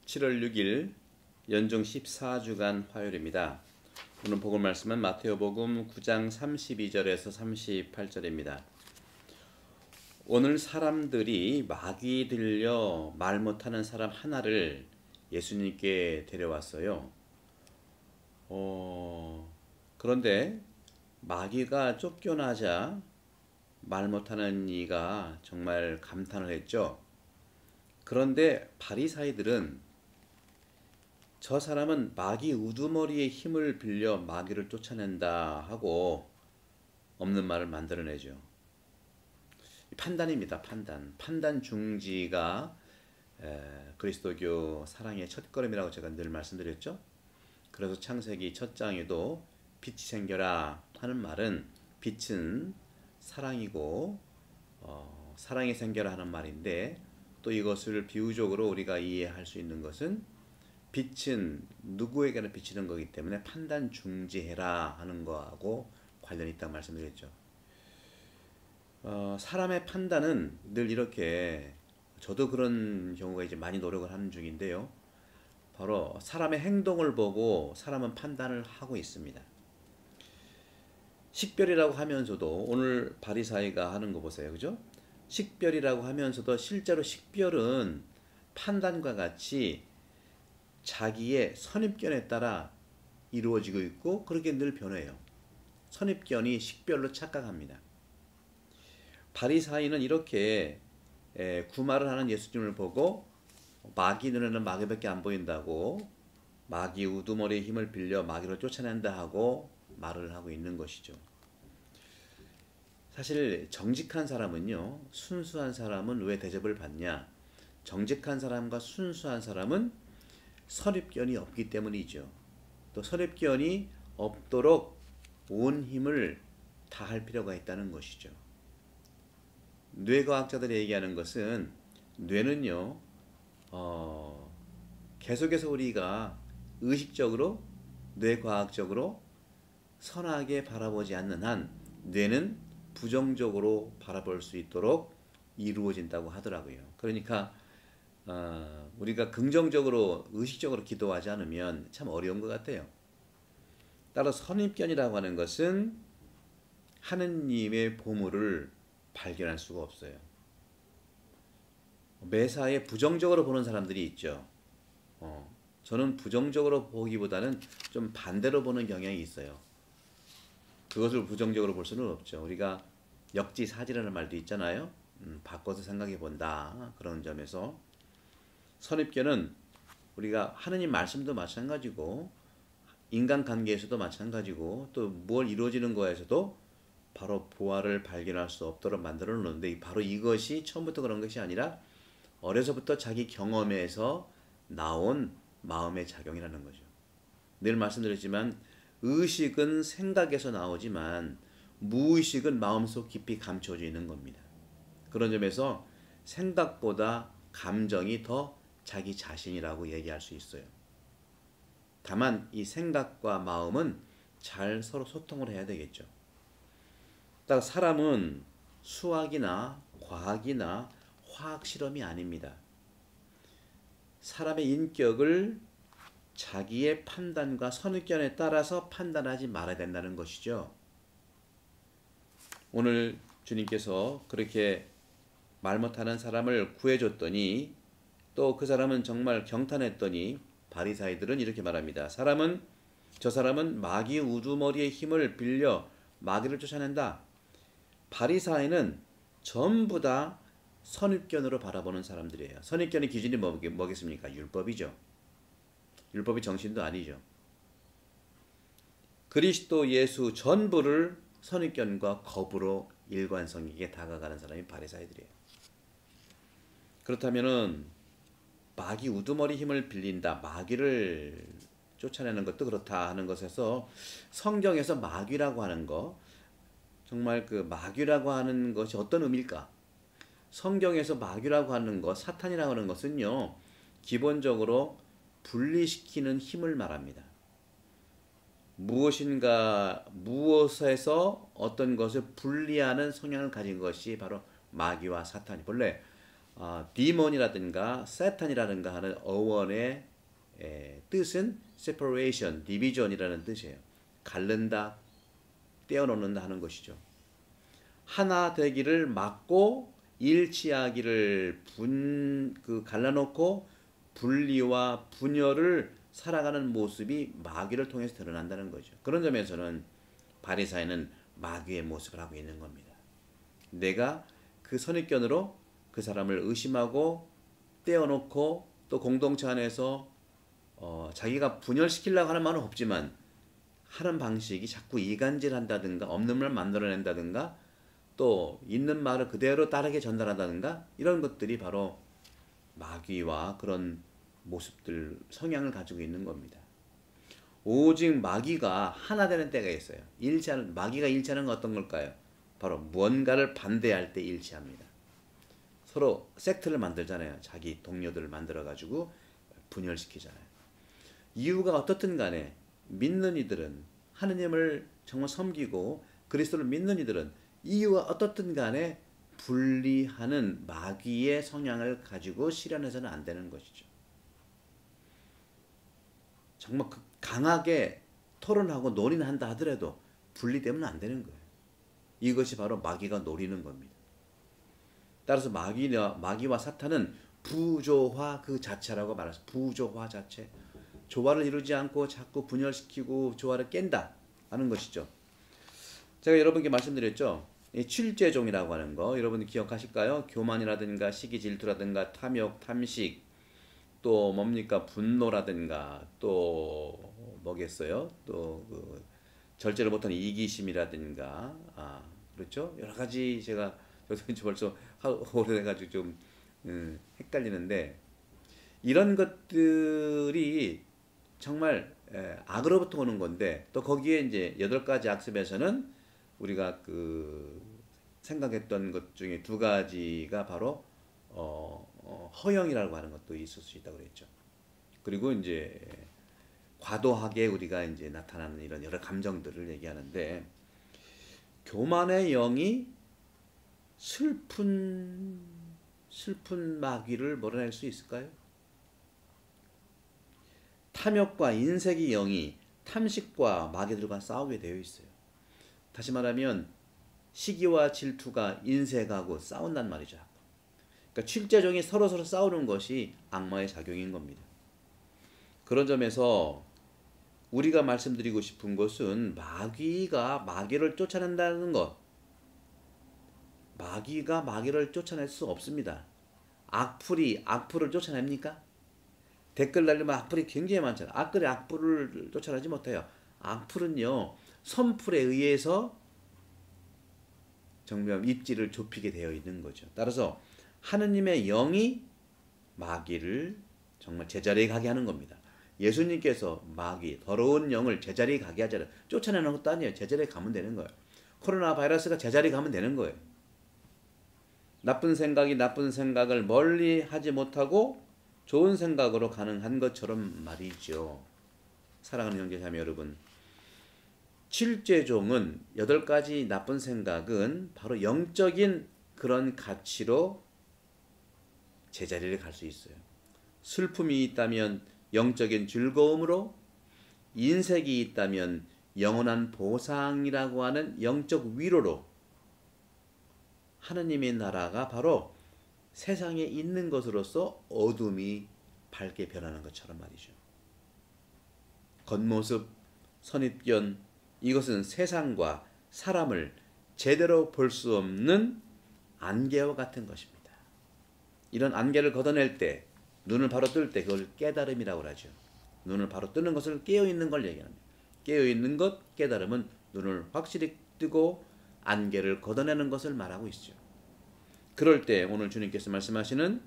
7월 6일 연중 14주간 화요일입니다. 오늘 복음 말씀은 마태복음 9장 32절에서 38절입니다. 오늘 사람들이 마귀 들려 말 못하는 사람 하나를 예수님께 데려왔어요. 그런데 마귀가 쫓겨나자 말 못하는 이가 정말 감탄을 했죠. 그런데 바리사이들은 저 사람은 마귀 우두머리의 힘을 빌려 마귀를 쫓아낸다 하고 없는 말을 만들어내죠. 판단입니다. 판단 중지가 그리스도교 사랑의 첫걸음이라고 제가 늘 말씀드렸죠. 그래서 창세기 첫 장에도 빛이 생겨라 하는 말은 빛은 사랑이고 사랑이 생겨라 하는 말인데, 또 이것을 비유적으로 우리가 이해할 수 있는 것은 빛은 누구에게나 비치는 거기 때문에 판단 중지해라 하는 거하고 관련이 있다고 말씀드렸죠. 사람의 판단은 늘 이렇게, 저도 그런 경우가 이제 많이 노력을 하는 중인데요. 바로 사람의 행동을 보고 사람은 판단을 하고 있습니다. 식별이라고 하면서도 오늘 바리사이가 하는 거 보세요. 그죠? 식별이라고 하면서도 실제로 식별은 판단과 같이 자기의 선입견에 따라 이루어지고 있고 그렇게 늘 변해요. 선입견이 식별로 착각합니다. 바리사이는 이렇게 구말을 하는 예수님을 보고 마귀 눈에는 마귀밖에 안 보인다고 마귀 우두머리의 힘을 빌려 마귀를 쫓아낸다 하고 말을 하고 있는 것이죠. 사실 정직한 사람은요, 순수한 사람은 왜 대접을 받냐? 정직한 사람과 순수한 사람은 선입견이 없기 때문이죠. 또 선입견이 없도록 온 힘을 다할 필요가 있다는 것이죠. 뇌과학자들이 얘기하는 것은 뇌는요, 계속해서 우리가 의식적으로 뇌과학적으로 선하게 바라보지 않는 한 뇌는 부정적으로 바라볼 수 있도록 이루어진다고 하더라고요. 그러니까 우리가 긍정적으로 의식적으로 기도하지 않으면 참 어려운 것 같아요. 따라 선입견이라고 하는 것은 하느님의 보물을 발견할 수가 없어요. 매사에 부정적으로 보는 사람들이 있죠. 저는 부정적으로 보기보다는 좀 반대로 보는 경향이 있어요. 그것을 부정적으로 볼 수는 없죠. 우리가 역지사지라는 말도 있잖아요. 바꿔서 생각해 본다. 그런 점에서 선입견은 우리가 하느님 말씀도 마찬가지고 인간관계에서도 마찬가지고 또 뭘 이루어지는 거에서도 바로 보화를 발견할 수 없도록 만들어 놓는데, 바로 이것이 처음부터 그런 것이 아니라 어려서부터 자기 경험에서 나온 마음의 작용이라는 거죠. 늘 말씀드렸지만 의식은 생각에서 나오지만 무의식은 마음속 깊이 감춰져 있는 겁니다. 그런 점에서 생각보다 감정이 더 자기 자신이라고 얘기할 수 있어요. 다만 이 생각과 마음은 잘 서로 소통을 해야 되겠죠. 따라 사람은 수학이나 과학이나 화학 실험이 아닙니다. 사람의 인격을 자기의 판단과 선입견에 따라서 판단하지 말아야 된다는 것이죠. 오늘 주님께서 그렇게 말 못하는 사람을 구해줬더니 또 그 사람은 정말 경탄했더니 바리사이들은 이렇게 말합니다. 저 사람은 마귀 우두머리의 힘을 빌려 마귀를 쫓아낸다. 바리사이는 전부 다 선입견으로 바라보는 사람들이에요. 선입견의 기준이 뭐겠습니까? 율법이죠. 율법이 정신도 아니죠. 그리스도 예수 전부를 선입견과 겁으로 일관성있게 다가가는 사람이 바리사이들이에요. 그렇다면은 마귀 우두머리 힘을 빌린다, 마귀를 쫓아내는 것도 그렇다 하는 것에서 성경에서 마귀라고 하는 거, 정말 그 마귀라고 하는 것이 어떤 의미일까? 성경에서 마귀라고 하는 것, 사탄이라고 하는 것은요, 기본적으로 분리시키는 힘을 말합니다. 무엇에서 어떤 것을 분리하는 성향을 가진 것이 바로 마귀와 사탄이, 본래 디몬이라든가 사탄이라든가 하는 어원의 뜻은 separation, division이라는 뜻이에요. 갈른다, 떼어놓는다 하는 것이죠. 하나 되기를 막고 일치하기를 갈라놓고 분리와 분열을 살아가는 모습이 마귀를 통해서 드러난다는 거죠. 그런 점에서는 바리사이는 마귀의 모습을 하고 있는 겁니다. 내가 그 선입견으로 그 사람을 의심하고 떼어놓고 또 공동체 안에서 자기가 분열시키려고 하는 말은 없지만 하는 방식이 자꾸 이간질한다든가 없는 말 만들어낸다든가 또 있는 말을 그대로 다르게 전달한다든가 이런 것들이 바로 마귀와 그런 모습들 성향을 가지고 있는 겁니다. 오직 마귀가 하나 되는 때가 있어요. 마귀가 일치하는 건 어떤 걸까요? 바로 무언가를 반대할 때 일치합니다. 서로 섹트를 만들잖아요. 자기 동료들을 만들어 가지고 분열시키잖아요. 이유가 어떻든 간에 믿는 이들은 하느님을 정말 섬기고 그리스도를 믿는 이들은 이유가 어떻든 간에 분리하는 마귀의 성향을 가지고 실현해서는 안 되는 것이죠. 정말 강하게 토론하고 논의한다 하더라도 분리되면 안 되는 거예요. 이것이 바로 마귀가 노리는 겁니다. 따라서 마귀와 사탄은 부조화 그 자체라고 말해서 부조화 자체. 조화를 이루지 않고 자꾸 분열시키고 조화를 깬다 하는 것이죠. 제가 여러분께 말씀드렸죠. 이 칠죄종이라고 하는 거 여러분 기억하실까요? 교만이라든가 시기 질투라든가 탐욕, 탐식 또 뭡니까? 분노라든가 또 뭐겠어요? 또 그 절제를 못하는 이기심이라든가 그렇죠? 여러 가지 제가 벌써 오래돼가지고 좀 헷갈리는데 이런 것들이 정말 악으로부터 오는 건데 또 거기에 이제 8가지 악습에서는 우리가 그 생각했던 것 중에 2가지가 바로 허영이라고 하는 것도 있을 수 있다고 그랬죠. 그리고 이제 과도하게 우리가 이제 나타나는 이런 여러 감정들을 얘기하는데 교만의 영이 슬픈 마귀를 몰아낼 수 있을까요? 탐욕과 인색의 영이 탐식과 마귀들과 싸우게 되어 있어요. 다시 말하면 시기와 질투가 인색하고 싸운단 말이죠. 그러니까 칠죄종이 서로 싸우는 것이 악마의 작용인 겁니다. 그런 점에서 우리가 말씀드리고 싶은 것은 마귀가 마귀를 쫓아낸다는 것. 마귀가 마귀를 쫓아낼 수 없습니다. 악풀이 악풀을 쫓아냅니까? 댓글 달리면 악플이 굉장히 많잖아요. 악글이 악플을 쫓아내지 못해요. 악플은요 선풀에 의해서 정말 입지를 좁히게 되어 있는 거죠. 따라서 하느님의 영이 마귀를 정말 제자리에 가게 하는 겁니다. 예수님께서 마귀 더러운 영을 제자리에 가게 하잖아요. 쫓아내는 것도 아니에요. 제자리에 가면 되는 거예요. 코로나 바이러스가 제자리에 가면 되는 거예요. 나쁜 생각을 멀리 하지 못하고 좋은 생각으로 가능한 것처럼 말이죠. 사랑하는 형제자매 여러분, 7죄종은 8가지 나쁜 생각은 바로 영적인 그런 가치로 제자리를 갈 수 있어요. 슬픔이 있다면 영적인 즐거움으로, 인색이 있다면 영원한 보상이라고 하는 영적 위로로 하느님의 나라가 바로 세상에 있는 것으로서 어둠이 밝게 변하는 것처럼 말이죠. 겉모습, 선입견, 이것은 세상과 사람을 제대로 볼 수 없는 안개와 같은 것입니다. 이런 안개를 걷어낼 때, 눈을 바로 뜰 때 그걸 깨달음이라고 하죠. 눈을 바로 뜨는 것을 깨어있는 걸 얘기합니다. 깨어있는 것, 깨달음은 눈을 확실히 뜨고 안개를 걷어내는 것을 말하고 있죠. 그럴 때 오늘 주님께서 말씀하시는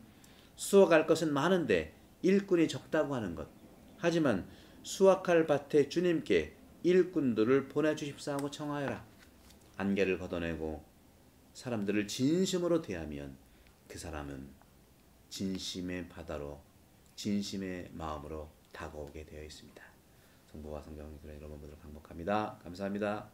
수확할 것은 많은데 일꾼이 적다고 하는 것. 하지만 수확할 밭에 주님께 일꾼들을 보내주십사 하고 청하여라. 안개를 걷어내고 사람들을 진심으로 대하면 그 사람은 진심의 바다로 진심의 마음으로 다가오게 되어 있습니다. 성부와 성경의 여러분들을 반복합니다. 감사합니다.